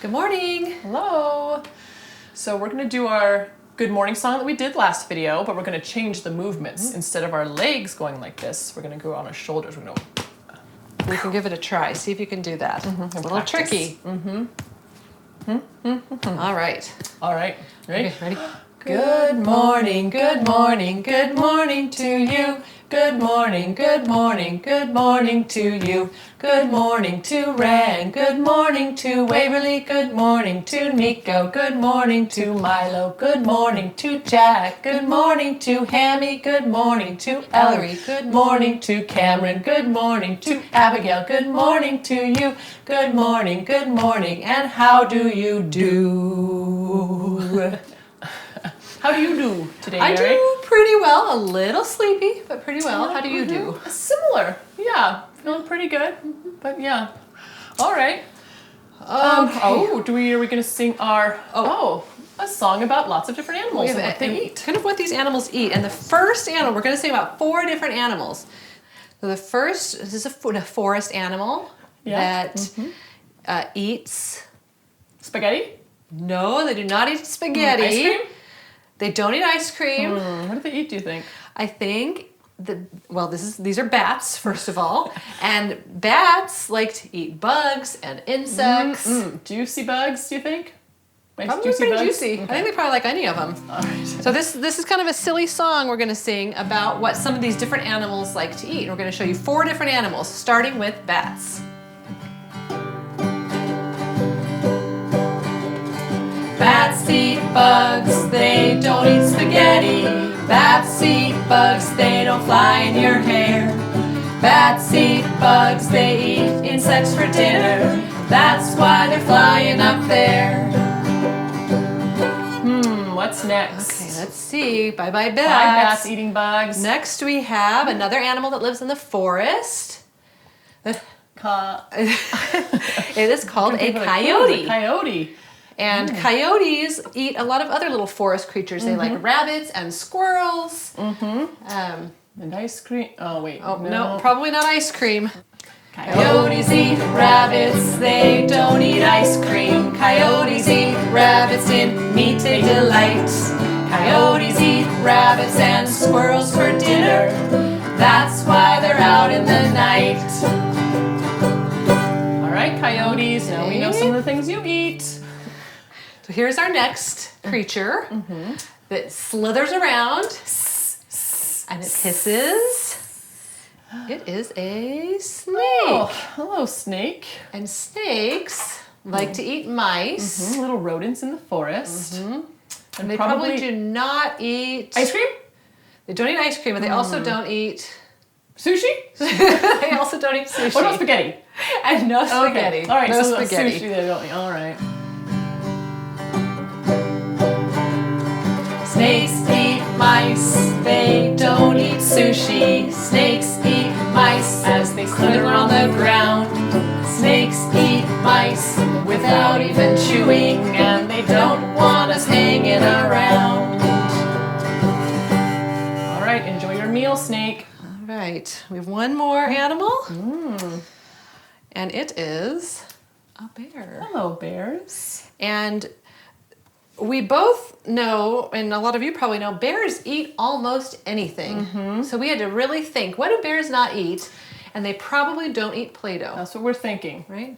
Good morning. Hello. So we're going to do our good morning song that we did last video, but we're going to change the movements. Instead of our legs going like this, we're going to go on our shoulders. We're going to... We can give it a try. See if you can do that. It's a little tricky. All right. All right. Ready? Okay, ready? Good morning, good morning, good morning to you. Good morning, good morning, good morning to you. Good morning to Ran, good morning to Waverly, good morning to Nico, good morning to Milo, good morning to Jack, good morning to Hammy, good morning to Ellery, good morning to Cameron, good morning to Abigail, good morning to you. Good morning, and how do you do? How do you do today, Mary? I do pretty well. A little sleepy, but pretty well. How do you do? Similar. Yeah. Feeling pretty good. But yeah. All right. Are we going to sing our, a song about lots of different animals and what they eat. Kind of what these animals eat. And the first animal, we're going to sing about 4 different animals. So the first, this is a forest animal that eats... Spaghetti? No, they do not eat spaghetti. Ice cream? They don't eat ice cream. What do they eat, do you think? I think these are bats, first of all. And bats like to eat bugs and insects. Juicy bugs, do you think? Nice Probably juicy pretty bugs? juicy. Okay. I think they probably like any of them. All right. So this is kind of a silly song we're going to sing about what some of these different animals like to eat. And we're going to show you 4 different animals, starting with bats. Bats eat bugs, they don't eat spaghetti. Bats eat bugs, they don't fly in your hair. Bats eat bugs, they eat insects for dinner. That's why they're flying up there. What's next? Okay, let's see. Bye-bye bats. Bye, bats eating bugs. Next we have another animal that lives in the forest. It is called a coyote. Coyote. And coyotes eat a lot of other little forest creatures. They like rabbits and squirrels. And ice cream. Oh, wait. Oh, no, probably not ice cream. Coyotes eat rabbits, they don't eat ice cream. Coyotes eat rabbits, in meat they delight. Coyotes eat rabbits and squirrels for dinner. That's why they're out in the night. All right, coyotes. Now we know some of the things you eat. So here's our next creature that slithers around and it hisses. It is a snake. Oh, hello, snake. And snakes like to eat mice. Little rodents in the forest. And they probably do not eat... Ice cream? They don't eat ice cream, but they also don't eat... Sushi? They also don't eat sushi. What about spaghetti? And no spaghetti. Okay. All right, no so spaghetti. Sushi they don't eat. All right. Snakes eat mice, they don't eat sushi. Snakes eat mice as they slither on the ground. Snakes eat mice without even chewing, and they don't want us hanging around. All right, enjoy your meal, snake. All right, we have one more animal, and it is a bear. Hello, bears. And we both know, and a lot of you probably know, bears eat almost anything. So we had to really think, what do bears not eat? And they probably don't eat Play-Doh. That's what we're thinking. Right?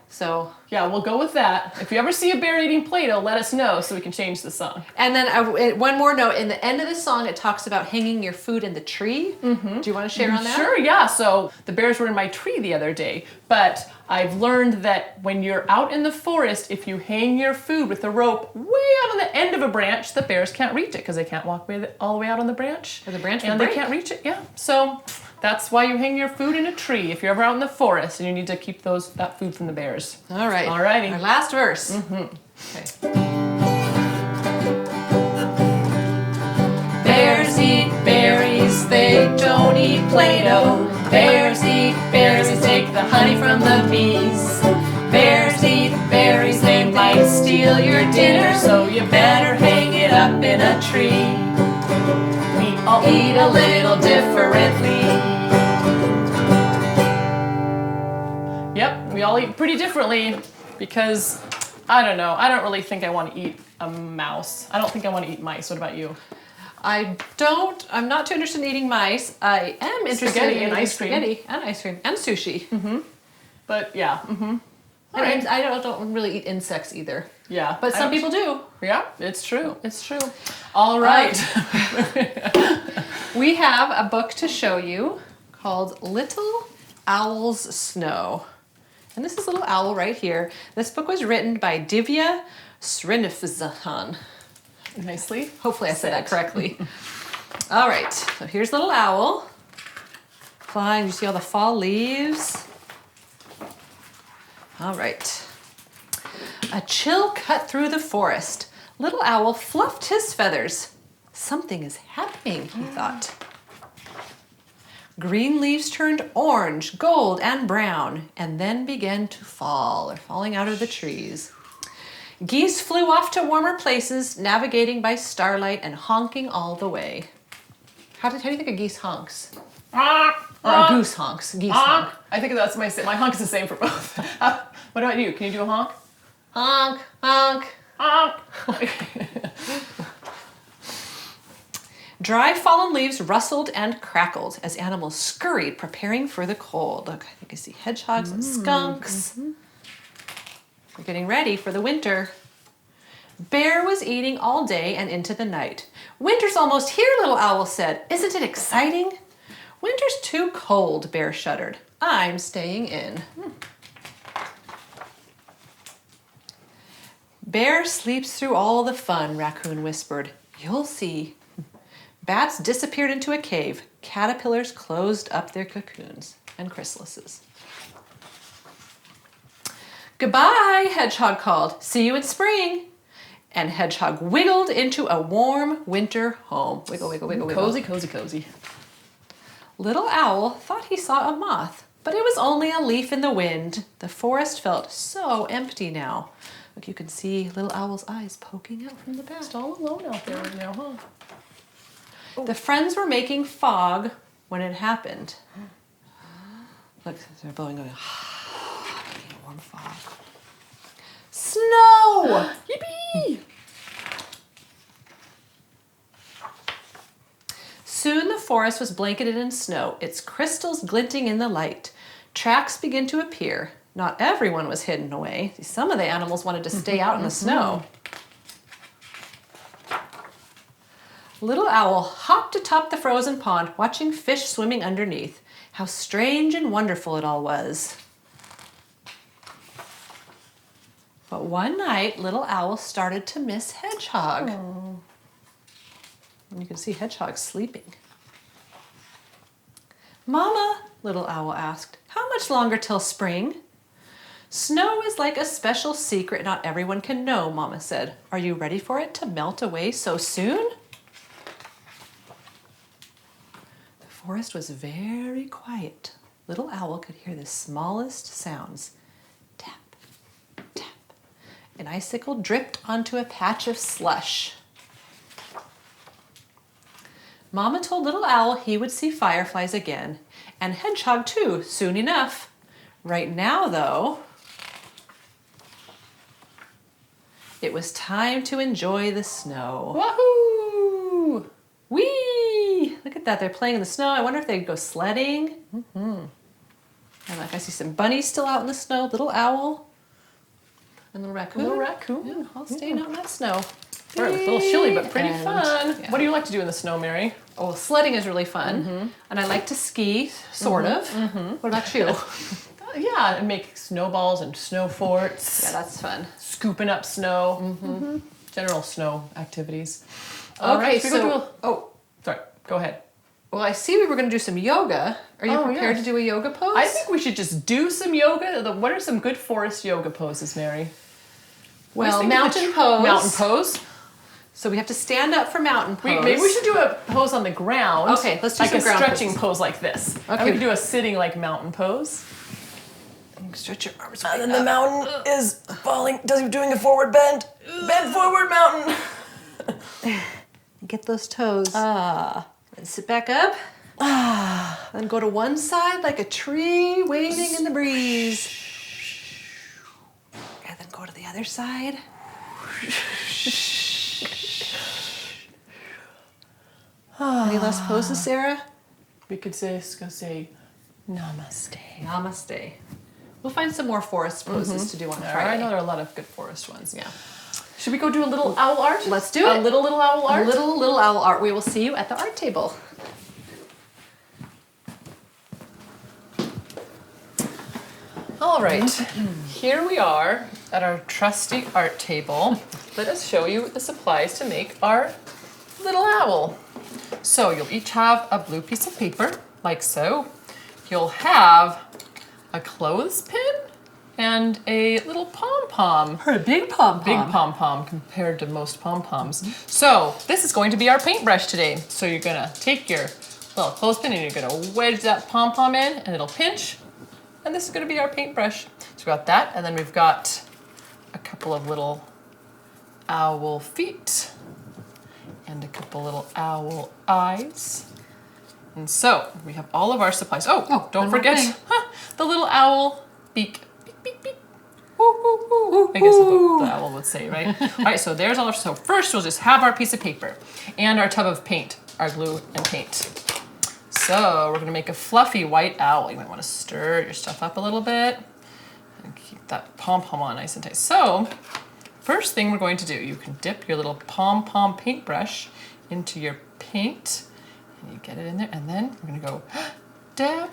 So... Yeah, we'll go with that. If you ever see a bear eating Play-Doh, let us know so we can change the song. And then one more note, in the end of this song, it talks about hanging your food in the tree. Do you want to share on that? Sure, yeah. So the bears were in my tree the other day, but I've learned that when you're out in the forest, if you hang your food with a rope way out on the end of a branch, the bears can't reach it because they can't walk all the way out on the branch. Or the branch and would they break. can't reach it, yeah. So that's why you hang your food in a tree if you're ever out in the forest and you need to keep that food from the bears. All right. All righty. Our last verse. Okay. Bears eat berries, they don't eat Play-Doh. Bears eat berries, they take the honey from the bees. Bears eat berries, they might steal your dinner, so you better hang it up in a tree. We all eat a little differently. Yep, we all eat pretty differently because I don't know. I don't really think I want to eat a mouse. I don't think I want to eat mice. What about you? I'm not too interested in eating mice. I am interested Spaghetti in and eating ice cream. spaghetti and ice cream and sushi. But yeah. I don't really eat insects either. Yeah. But some people do. Yeah, it's true. It's true. All right. We have a book to show you called Little Owl's Snow. And this is Little Owl right here. This book was written by Divya Srinivasana. Nicely. Hopefully I said that correctly. All right, so here's Little Owl. Flying, you see all the fall leaves? All right. A chill cut through the forest. Little Owl fluffed his feathers. Something is happening, he thought. Green leaves turned orange, gold, and brown, and then began to fall. They're falling out of the trees. Geese flew off to warmer places, navigating by starlight and honking all the way. How do you think a geese honks? Or a goose honks? Geese honk. I think that's my honk is the same for both. What about you? Can you do a honk? Honk, honk, Honk. Dry fallen leaves rustled and crackled as animals scurried, preparing for the cold. Look, I think I see hedgehogs and skunks. We're getting ready for the winter. Bear was eating all day and into the night. Winter's almost here, Little Owl said. Isn't it exciting? Winter's too cold, Bear shuddered. I'm staying in. Bear sleeps through all the fun, Raccoon whispered. You'll see. Bats disappeared into a cave. Caterpillars closed up their cocoons and chrysalises. Goodbye, Hedgehog called. See you in spring. And Hedgehog wiggled into a warm winter home. Wiggle, wiggle, wiggle, wiggle. Cozy, cozy, cozy. Little Owl thought he saw a moth, but it was only a leaf in the wind. The forest felt so empty now. Look, you can see Little Owl's eyes poking out from the back. It's all alone out there right now, huh? The friends were making fog when it happened. Look, they're blowing away. Warm fog. Snow! Yippee! Soon the forest was blanketed in snow, its crystals glinting in the light. Tracks began to appear. Not everyone was hidden away. Some of the animals wanted to stay out in the snow. Little Owl hopped atop the frozen pond, watching fish swimming underneath. How strange and wonderful it all was. But one night, Little Owl started to miss Hedgehog. And you can see Hedgehog sleeping. Mama, Little Owl asked, how much longer till spring? Snow is like a special secret not everyone can know, Mama said. Are you ready for it to melt away so soon? The forest was very quiet. Little Owl could hear the smallest sounds. Tap, tap. An icicle dripped onto a patch of slush. Mama told Little Owl he would see fireflies again, and Hedgehog too, soon enough. Right now, though, it was time to enjoy the snow. Wahoo! Whee! Look at that, they're playing in the snow. I wonder if they'd go sledding. And like I see some bunnies still out in the snow, Little Owl, and Little Raccoon. Little raccoon. Yeah, all staying out in that snow. We're a little chilly, but pretty And- fun. yeah. What do you like to do in the snow, Mary? Oh, sledding is really fun. And I like to ski, sort of. What about you? Yeah, and make snowballs and snow forts. Yeah, that's fun. Scooping up snow. General snow activities. Okay, should we go so, do sorry, go ahead. well, I see we were going to do some yoga. Are you prepared to do a yoga pose? I think we should just do some yoga. What are some good forest yoga poses, Mary? well, mountain pose. Mountain pose. So we have to stand up for mountain pose. Maybe we should do a pose on the ground. Okay, let's do like some a ground stretching poses. pose like this. Okay. And we can do a sitting like mountain pose. Stretch your arms. And then the mountain is falling, doing a forward bend. Bend forward, mountain. Get those toes. And sit back up. Then go to one side like a tree waving in the breeze. And then go to the other side. Any last poses, Sarah? We could just go say namaste. Namaste. We'll find some more forest poses to do on Friday. I know there are a lot of good forest ones. Yeah. Should we go do a little owl art? Let's do it. A little owl art? A little owl art. We will see you at the art table. All right, here we are at our trusty art table. Let us show you the supplies to make our little owl. So you'll each have a blue piece of paper, like so. You'll have a clothespin and a little pom-pom. Or a big pom-pom. Big pom-pom compared to most pom-poms. So this is going to be our paintbrush today. So you're gonna take your little clothespin and you're gonna wedge that pom-pom in and it'll pinch. And this is gonna be our paintbrush. So we've got that, and then we've got a couple of little owl feet and a couple little owl eyes. And so we have all of our supplies. Oh, don't forget the little owl beak. Beak, beak, beak. Woo, woo, woo. I guess that's what the owl would say, right? All right, so there's all our, so first we'll just have our piece of paper and our tub of paint, our glue and paint. So we're gonna make a fluffy white owl. You might wanna stir your stuff up a little bit and keep that pom-pom on nice and tight. So first thing we're going to do, you can dip your little pom-pom paintbrush into your paint and you get it in there, and then we're gonna go dab,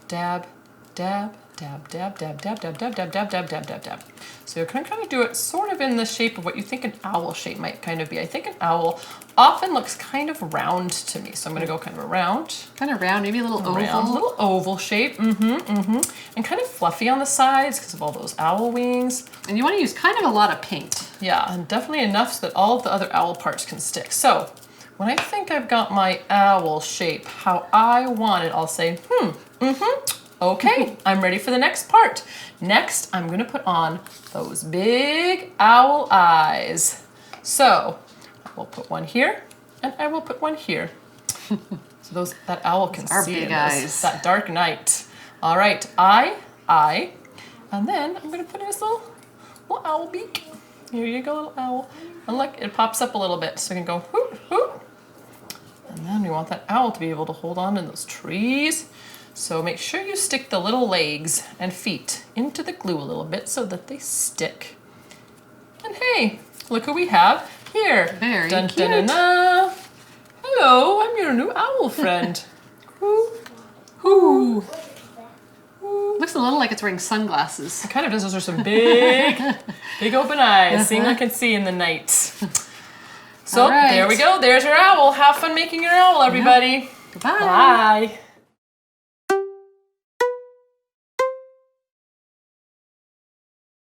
dab, dab, dab, dab, dab, dab, dab, dab, dab, dab, dab, dab, dab, dab. So you're gonna kind of do it sort of in the shape of what you think an owl shape might kind of be. I think an owl often looks kind of round to me, so I'm gonna go kind of around. Kind of round, maybe a little oval. Round, little oval shape, and kind of fluffy on the sides because of all those owl wings. And you want to use kind of a lot of paint. Yeah, and definitely enough so that all of the other owl parts can stick. So when I think I've got my owl shape how I want it, I'll say, okay, I'm ready for the next part. Next, I'm gonna put on those big owl eyes. So I will put one here, and I will put one here. So that owl can see big in eyes. this, that dark night. All right, eye, and then I'm gonna put in this little owl beak. Here you go, little owl. And look, it pops up a little bit, so we can go hoot, hoot. And then we want that owl to be able to hold on to those trees. So make sure you stick the little legs and feet into the glue a little bit so that they stick. And hey, look who we have here. Very dun, cute. dun, dun, dun. Hello, I'm your new owl friend. Whoo, whoo. Looks a little like it's wearing sunglasses. It kind of does. Those are some big, big open eyes. Seeing I can see in the night. So All right. there we go. There's your owl. Have fun making your owl, everybody. Goodbye. Bye.